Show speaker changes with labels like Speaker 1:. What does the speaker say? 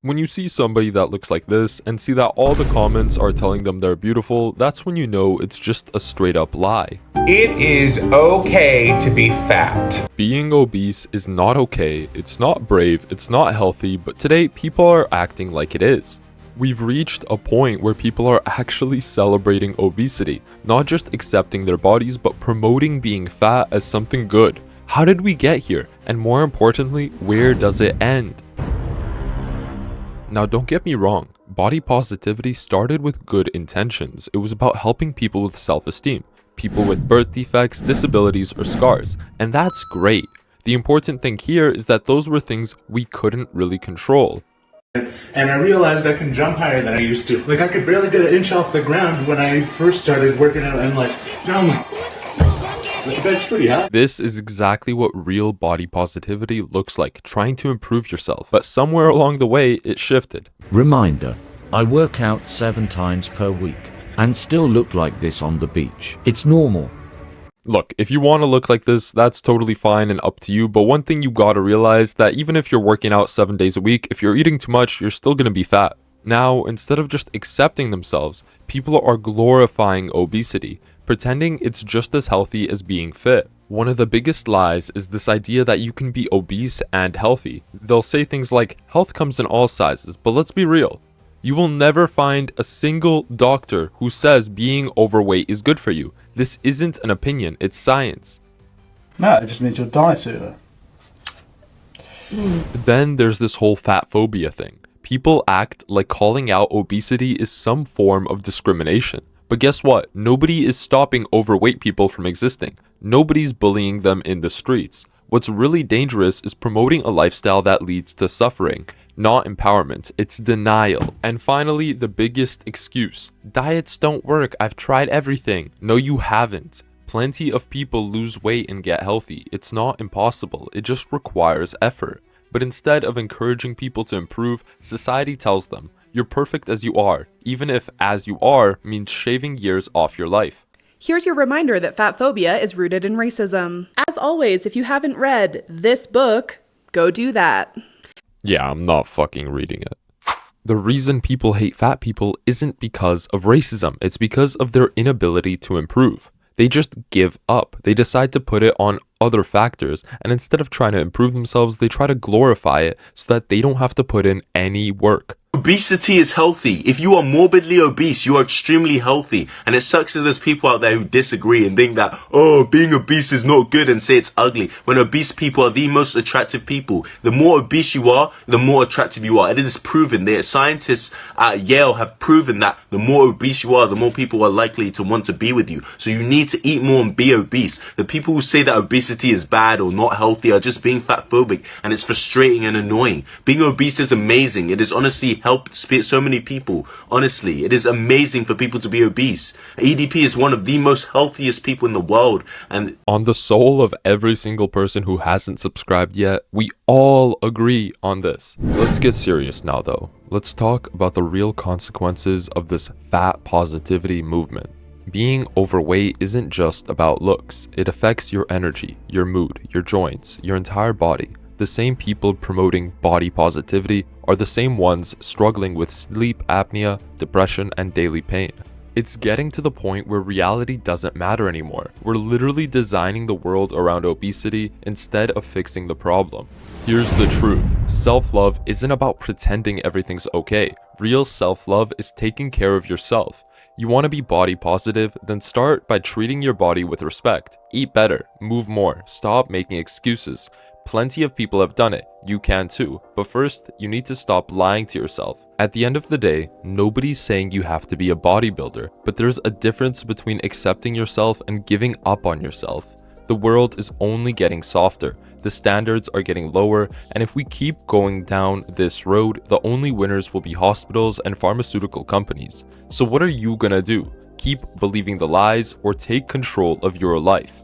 Speaker 1: When you see somebody that looks like this and see that all the comments are telling them they're beautiful, that's when you know it's just a straight up lie.
Speaker 2: It is okay to be fat.
Speaker 1: Being obese is not okay, it's not brave, it's not healthy, but today people are acting like it is. We've reached a point where people are actually celebrating obesity, not just accepting their bodies, but promoting being fat as something good. How did we get here? And more importantly, where does it end? Now don't get me wrong, body positivity started with good intentions. It was about helping people with self-esteem, people with birth defects, disabilities, or scars, and that's great. The important thing here is that those were things we couldn't really control.
Speaker 3: And I realized I can jump higher than I used to. Like, I could barely get an inch off the ground when I first started working out, and that's pretty hot.
Speaker 1: This is exactly what real body positivity looks like, trying to improve yourself. But somewhere along the way, it shifted.
Speaker 4: Reminder, I work out 7 times per week and still look like this on the beach. It's normal.
Speaker 1: Look, if you want to look like this, that's totally fine and up to you, but one thing you gotta realize that even if you're working out 7 days a week, if you're eating too much, you're still gonna be fat. Now, instead of just accepting themselves, people are glorifying obesity, pretending it's just as healthy as being fit. One of the biggest lies is this idea that you can be obese and healthy. They'll say things like, health comes in all sizes, but let's be real. You will never find a single doctor who says being overweight is good for you. This isn't an opinion, it's science.
Speaker 5: No, it just means you'll die sooner.
Speaker 1: Then there's this whole fat phobia thing. People act like calling out obesity is some form of discrimination. But guess what? Nobody is stopping overweight people from existing. Nobody's bullying them in the streets. What's really dangerous is promoting a lifestyle that leads to suffering, not empowerment. It's denial. And finally, the biggest excuse. Diets don't work. I've tried everything. No, you haven't. Plenty of people lose weight and get healthy. It's not impossible. It just requires effort. But instead of encouraging people to improve, society tells them, you're perfect as you are, even if as you are means shaving years off your life.
Speaker 6: Here's your reminder that fat phobia is rooted in racism. As always, if you haven't read this book, go do that.
Speaker 1: Yeah, I'm not fucking reading it. The reason people hate fat people isn't because of racism, it's because of their inability to improve. They just give up. They decide to put it on other factors, and instead of trying to improve themselves, they try to glorify it so that they don't have to put in any work.
Speaker 7: Obesity is healthy. If you are morbidly obese, you are extremely healthy. And it sucks that there's people out there who disagree and think that, oh, being obese is not good and say it's ugly. When obese people are the most attractive people. The more obese you are, the more attractive you are. It is proven. The scientists at Yale have proven that the more obese you are, the more people are likely to want to be with you. So you need to eat more and be obese. The people who say that obesity is bad or not healthy are just being fat phobic, and it's frustrating and annoying. Being obese is amazing. It is honestly helped so many people. Honestly, it is amazing for people to be obese. EDP is one of the most healthiest people in the world, and
Speaker 1: on the soul of every single person who hasn't subscribed yet, we all agree on this. Let's get serious now though. Let's talk about the real consequences of this fat positivity movement. Being overweight isn't just about looks. It affects your energy, your mood, your joints, your entire body. The same people promoting body positivity are the same ones struggling with sleep apnea, depression, and daily pain. It's getting to the point where reality doesn't matter anymore. We're literally designing the world around obesity instead of fixing the problem. Here's the truth. Self-love isn't about pretending everything's okay. Real self-love is taking care of yourself. You want to be body positive? Then start by treating your body with respect. Eat better, move more, stop making excuses. Plenty of people have done it, you can too, but first, you need to stop lying to yourself. At the end of the day, nobody's saying you have to be a bodybuilder, but there's a difference between accepting yourself and giving up on yourself. The world is only getting softer, the standards are getting lower, and if we keep going down this road, the only winners will be hospitals and pharmaceutical companies. So what are you gonna do? Keep believing the lies or take control of your life?